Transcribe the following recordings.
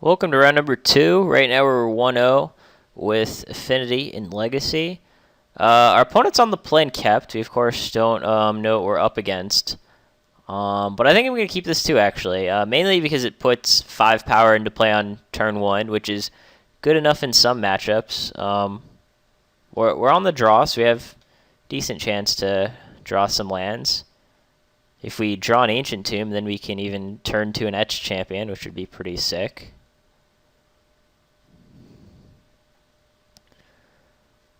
Welcome to round number 2. Right now we're 1-0 with Affinity in Legacy. Our opponent's on the plane kept. We, of course, don't know what we're up against. But I think I'm going to keep this too, actually. Mainly because it puts 5 power into play on turn 1, which is good enough in some matchups. We're on the draw, so we have a decent chance to draw some lands. If we draw an Ancient Tomb, then we can even turn to an Etched Champion, which would be pretty sick.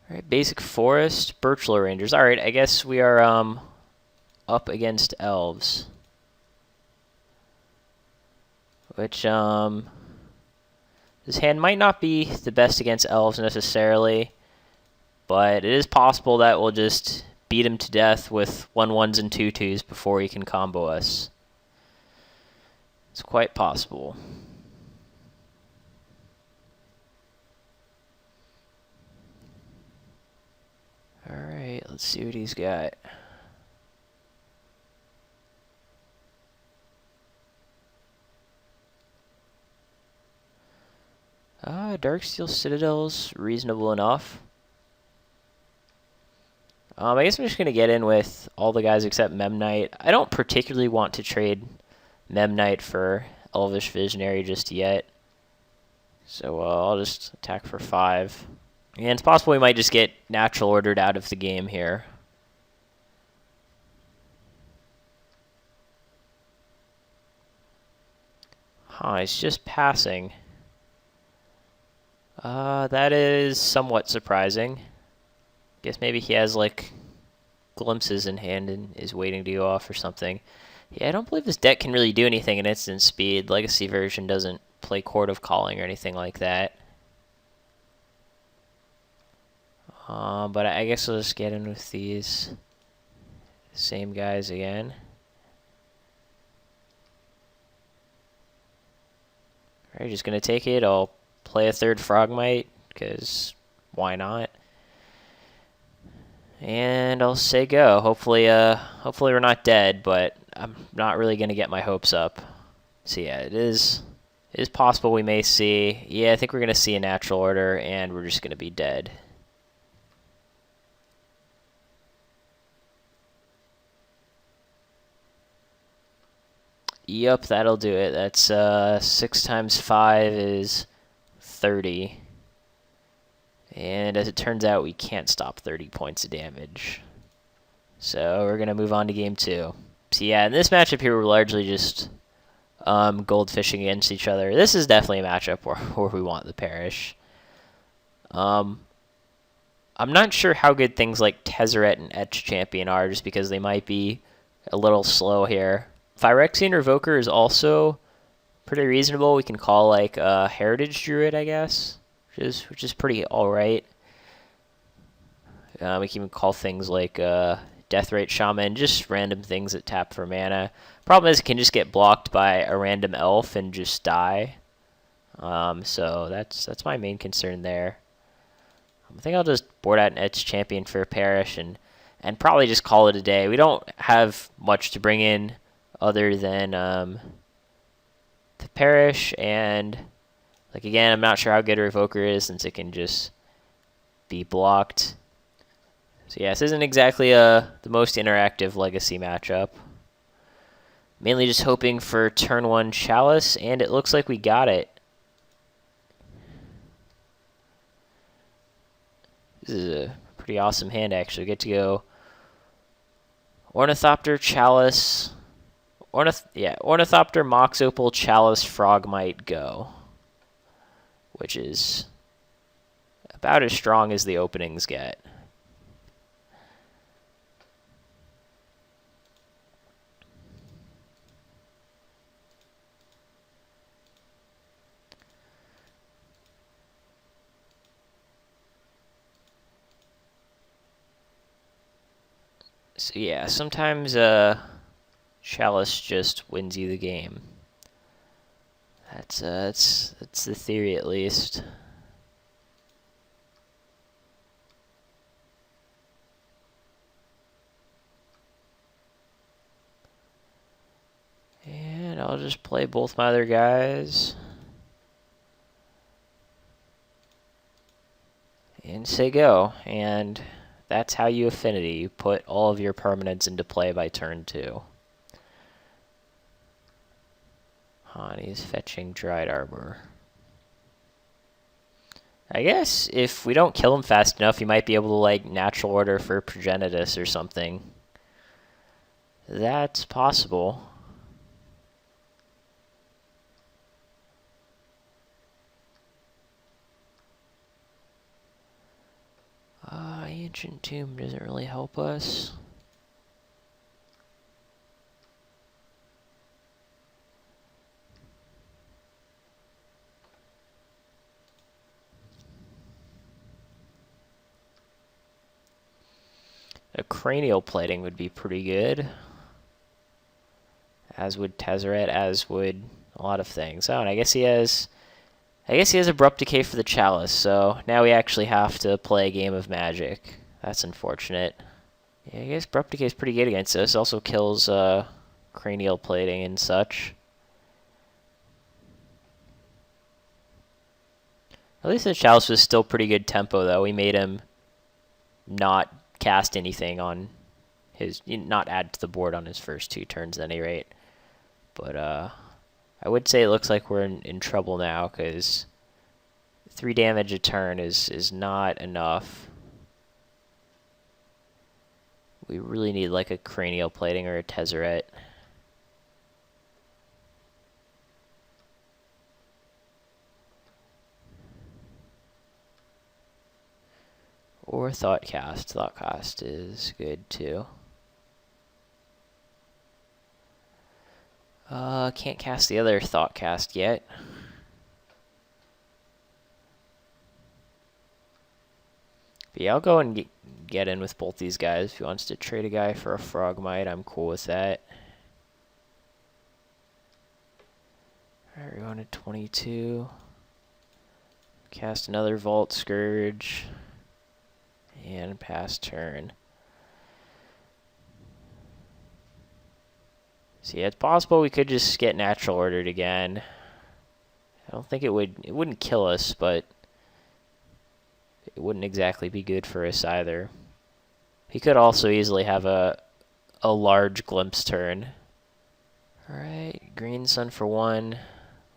Alright, basic forest, Birchlow Rangers. Alright, I guess we are up against Elves. Which, this hand might not be the best against Elves necessarily, but it is possible that we'll just beat him to death with 1/1s and 2/2s before he can combo us. It's quite possible. Alright, let's see what he's got. Darksteel Citadel's reasonable enough. I guess I'm just going to get in with all the guys except Memnite. I don't particularly want to trade Memnite for Elvish Visionary just yet. So I'll just attack for 5. And it's possible we might just get natural ordered out of the game here. He's just passing. That is somewhat surprising. Guess maybe he has, like, glimpses in hand and is waiting to go off or something. Yeah, I don't believe this deck can really do anything in instant speed. Legacy version doesn't play Court of Calling or anything like that. But I guess we'll just get in with these same guys again. Alright, just going to take it. I'll play a third Frogmite, because why not? And I'll say go. Hopefully we're not dead, but I'm not really going to get my hopes up. So yeah, it is possible we may see... Yeah, I think we're going to see a natural order, and we're just going to be dead. Yep, that'll do it. That's 6 times 5 is 30. And as it turns out, we can't stop 30 points of damage. So we're going to move on to game 2. So yeah, in this matchup here, we're largely just goldfishing against each other. This is definitely a matchup where we want the Parish. I'm not sure how good things like Tezzeret and Etched Champion are, just because they might be a little slow here. Phyrexian Revoker is also pretty reasonable. We can call like a Heritage Druid, I guess, which is pretty alright. We can even call things like Deathrite Shaman, just random things that tap for mana. Problem is it can just get blocked by a random elf and just die. So that's my main concern there. I think I'll just board out an Etched Champion for a Parish and probably just call it a day. We don't have much to bring in other than the Parish, and like again, I'm not sure how good Revoker is since it can just be blocked. So yeah, this isn't exactly the most interactive Legacy matchup. Mainly just hoping for turn 1 Chalice, and it looks like we got it. This is a pretty awesome hand, actually. We get to go Ornithopter, Chalice... Ornithopter, Mox Opal, Chalice, Frogmite, go. Which is about as strong as the openings get. So yeah, sometimes Chalice just wins you the game. That's the theory, at least. And I'll just play both my other guys. and say go. And that's how you Affinity. You put all of your permanents into play by turn 2. And he's fetching Dried Arbor. I guess if we don't kill him fast enough, he might be able to, like, natural order for Progenitus or something. That's possible. Ancient Tomb doesn't really help us. A Cranial Plating would be pretty good. As would Tezzeret, as would a lot of things. Oh, and I guess he has Abrupt Decay for the Chalice, so now we actually have to play a game of Magic. That's unfortunate. Yeah, I guess Abrupt Decay is pretty good against us. Also kills Cranial Plating and such. At least the Chalice was still pretty good tempo, though. We made him not cast anything on his, not add to the board on his first 2 turns at any rate. But I would say it looks like we're in trouble now, because 3 damage a turn is not enough. We really need like a Cranial Plating or a Tezzeret. Or Thoughcast. Thoughcast is good too. Can't cast the other Thoughcast yet. But yeah, I'll go and get in with both these guys. If he wants to trade a guy for a Frogmite, I'm cool with that. Alright, we're going to 22. Cast another Vault Skirge. And pass turn. So yeah, it's possible we could just get natural ordered again. I don't think it wouldn't kill us, but it wouldn't exactly be good for us either. He could also easily have a large glimpse turn. Alright, Green Sun for 1.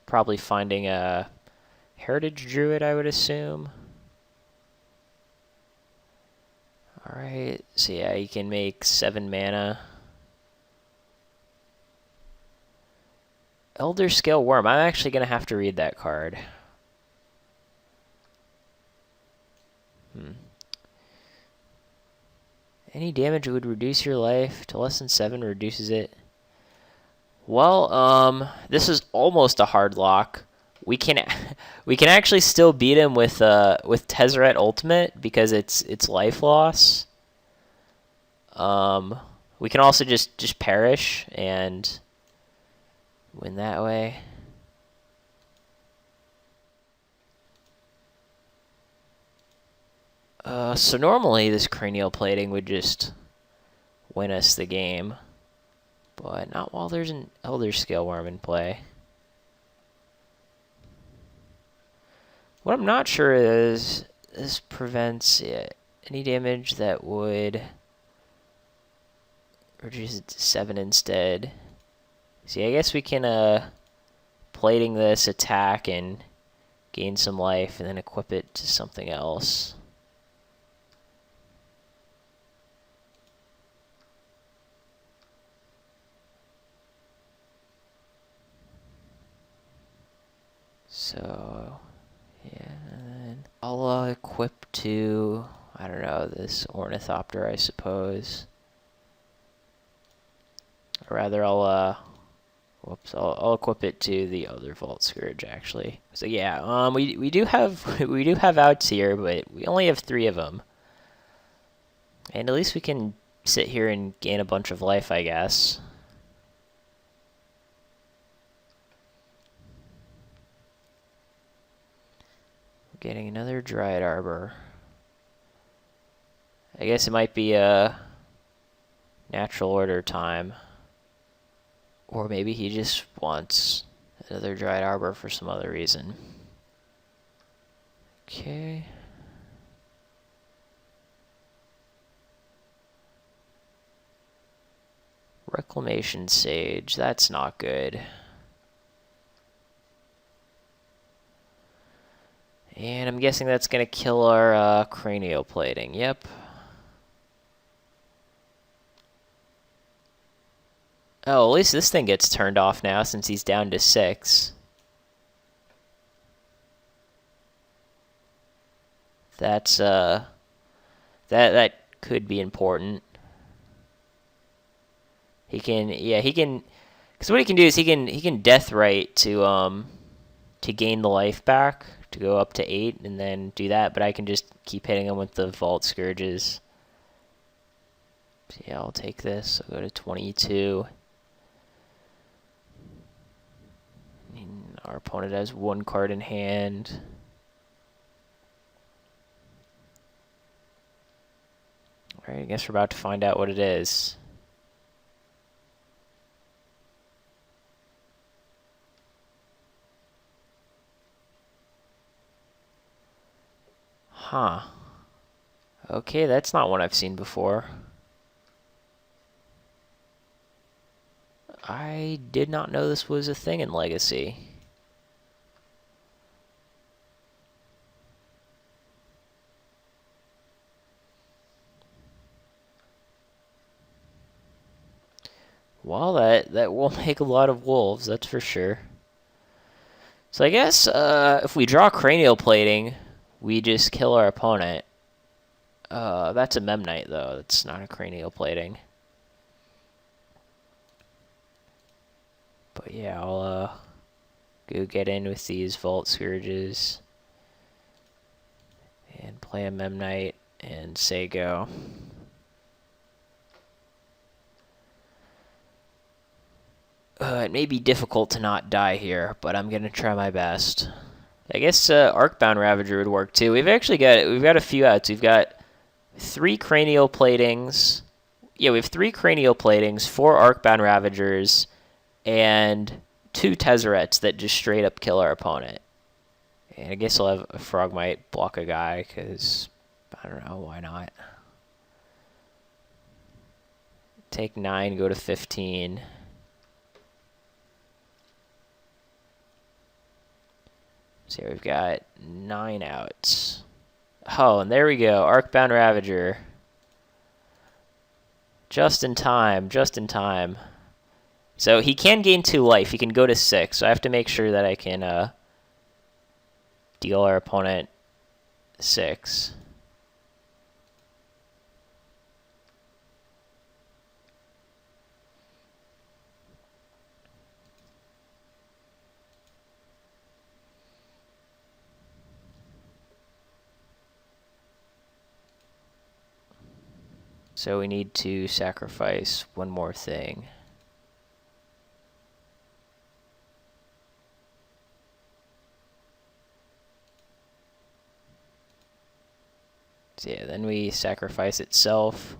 Probably finding a Heritage Druid, I would assume. Alright, so yeah, you can make 7 mana. Elder Scale Worm. I'm actually going to have to read that card. Any damage would reduce your life to less than 7, reduces it. Well, this is almost a hard lock. We can actually still beat him with Tezzeret Ultimate because it's life loss. We can also just perish and win that way. So normally this Cranial Plating would just win us the game, but not while there's an Elder Scale Worm in play. What I'm not sure is this prevents any damage that would reduce it to 7 instead. See, I guess we can plating this, attack, and gain some life, and then equip it to something else. So, yeah, and then I'll equip to, I don't know, this Ornithopter, I suppose. Or rather, I'll equip it to the other Vault Skirge, actually. So yeah, we do have outs here, but we only have 3 of them. And at least we can sit here and gain a bunch of life, I guess. Getting another Dried Arbor. I guess it might be a natural order time. Or maybe he just wants another Dried Arbor for some other reason. Okay. Reclamation Sage, that's not good. And I'm guessing that's going to kill our Cranial Plating. Yep. Oh, at least this thing gets turned off now since he's down to 6. That's, that could be important. He can, yeah, he can, because what he can do is he can Deathrite to gain the life back, to go up to 8, and then do that, but I can just keep hitting him with the Vault Skirges. So yeah, I'll take this. I'll go to 22. And our opponent has 1 card in hand. Alright, I guess we're about to find out what it is. Huh. Okay, that's not one I've seen before. I did not know this was a thing in Legacy. Well, that will make a lot of wolves, that's for sure. So I guess if we draw Cranial Plating, we just kill our opponent. That's a Memnite, though. That's not a Cranial Plating. But yeah, I'll go get in with these Vault Skirges. And play a Memnite and say go. It may be difficult to not die here, but I'm going to try my best. I guess Arcbound Ravager would work too. We've got a few outs. We've got 3 Cranial Platings. Yeah, we have 3 Cranial Platings, 4 Arcbound Ravagers, and 2 Tezzerets that just straight up kill our opponent. And I guess I'll have a Frogmite block a guy, because, I don't know, why not? Take 9, go to 15. So we've got 9 outs. Oh, and there we go, Arcbound Ravager. Just in time, just in time. So he can gain 2 life. He can go to 6, so I have to make sure that I can deal our opponent 6. So we need to sacrifice one more thing. So yeah, then we sacrifice itself.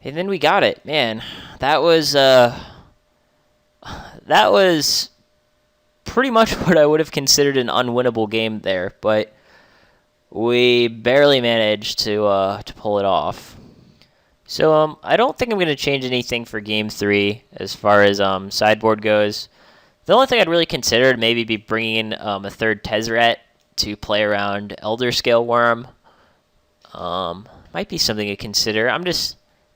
And then we got it. Man, that was pretty much what I would have considered an unwinnable game there, but we barely managed to pull it off. So I don't think I'm going to change anything for Game 3 as far as sideboard goes. The only thing I'd really considered maybe be bringing in a 3rd Tezzeret to play around Elder Scale Worm. Might be something to consider.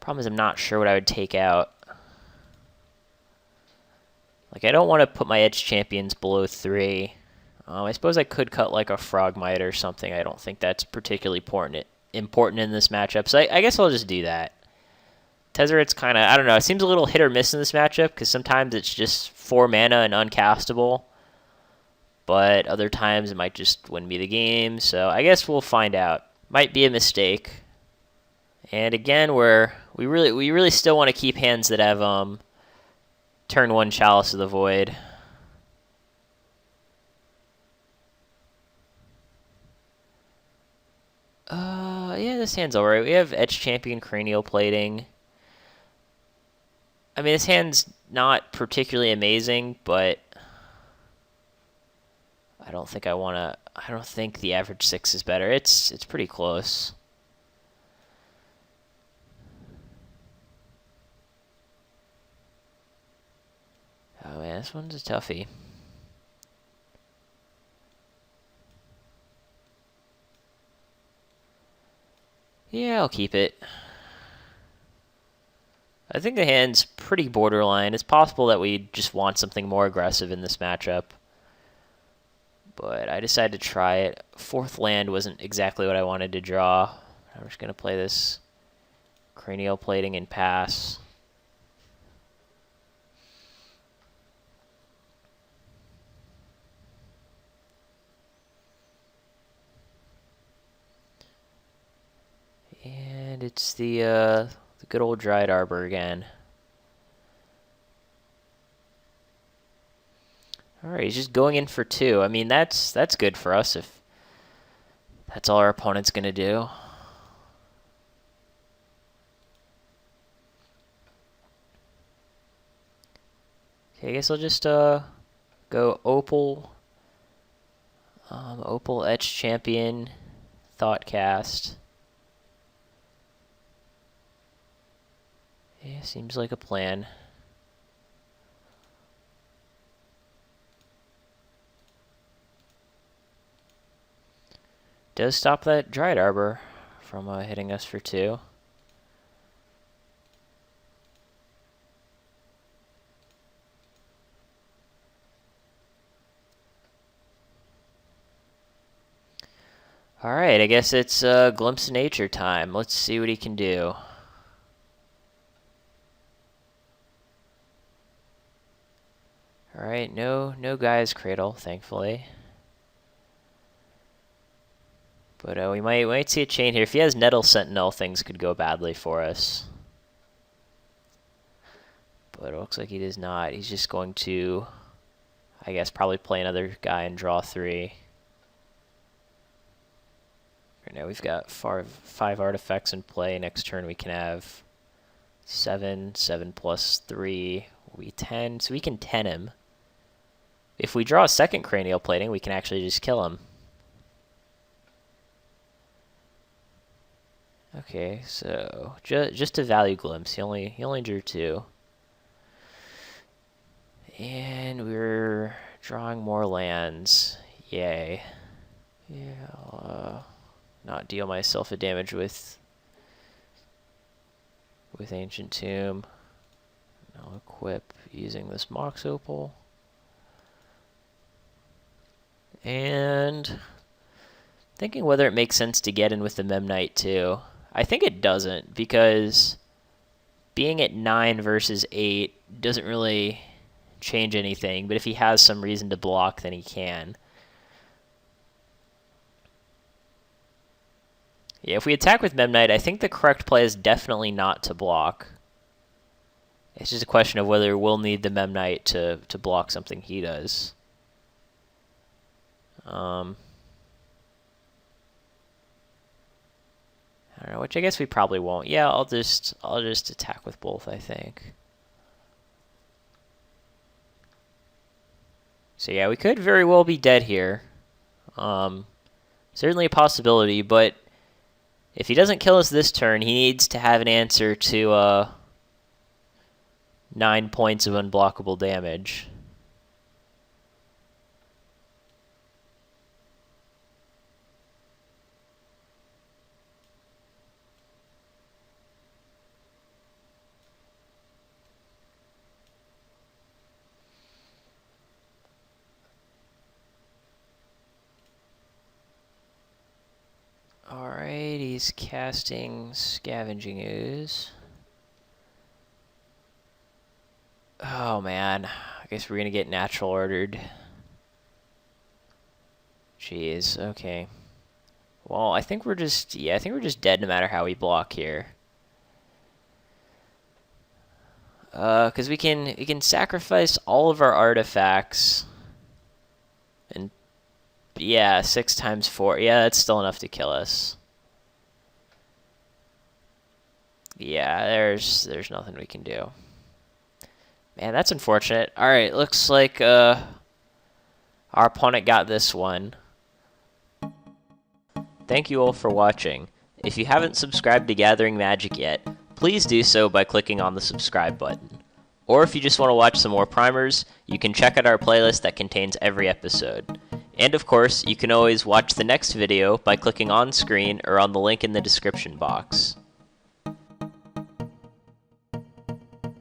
Problem is I'm not sure what I would take out. Like, I don't want to put my Etched Champions below 3. I suppose I could cut like a Frogmite or something. I don't think that's particularly important in this matchup. So I guess I'll just do that. Tezzeret's kind of, I don't know, it seems a little hit or miss in this matchup because sometimes it's just 4 mana and uncastable. But other times it might just win me the game. So I guess we'll find out. Might be a mistake. And again, we really still want to keep hands that have turn 1 Chalice of the Void. Yeah, this hand's alright. We have Etched Champion, Cranial Plating. I mean, this hand's not particularly amazing, but I don't think I want to... I don't think the average 6 is better. It's pretty close. Oh man, this one's a toughie. Yeah, I'll keep it. I think the hand's pretty borderline. It's possible that we just want something more aggressive in this matchup. But I decided to try it. Fourth land wasn't exactly what I wanted to draw. I'm just going to play this Cranial Plating and pass. And it's the good old Dried Arbor again. Alright, he's just going in for 2. I mean, that's good for us if that's all our opponent's going to do. Okay, I guess I'll just go Opal, Opal, Etched Champion, Thoughcast. Yeah, seems like a plan. Does stop that Dried Arbor from hitting us for 2. Alright, I guess it's Glimpse of Nature time. Let's see what he can do. Alright, no Gaia's Cradle, thankfully. But we might see a chain here. If he has Nettle Sentinel, things could go badly for us. But it looks like he does not. He's just going to, I guess, probably play another guy and draw 3. Right now we've got 5 artifacts in play. Next turn we can have 7. 7 plus 3 will be 10. So we can 10 him. If we draw a second Cranial Plating, we can actually just kill him. Okay, so just a value glimpse. He only drew 2. And we're drawing more lands. Yay. Yeah, I'll not deal myself a damage with Ancient Tomb. I'll equip using this Mox Opal. And thinking whether it makes sense to get in with the Memnite too. I think it doesn't, because being at 9 versus 8 doesn't really change anything, but if he has some reason to block, then he can. Yeah, if we attack with Memnite, I think the correct play is definitely not to block. It's just a question of whether we'll need the Memnite to block something he does. I don't know, which I guess we probably won't. Yeah, I'll just attack with both, I think. So yeah, we could very well be dead here. Certainly a possibility, but if he doesn't kill us this turn, he needs to have an answer to 9 points of unblockable damage. Alright, he's casting Scavenging Ooze. Oh man, I guess we're gonna get natural ordered. Jeez, okay. Well, I think we're just dead no matter how we block here. Because we can sacrifice all of our artifacts. And yeah, 6 times 4. Yeah, that's still enough to kill us. Yeah, there's nothing we can do. Man, that's unfortunate. Alright, looks like our opponent got this one. Thank you all for watching. If you haven't subscribed to Gathering Magic yet, please do so by clicking on the subscribe button. Or if you just want to watch some more primers, you can check out our playlist that contains every episode. And of course, you can always watch the next video by clicking on screen or on the link in the description box.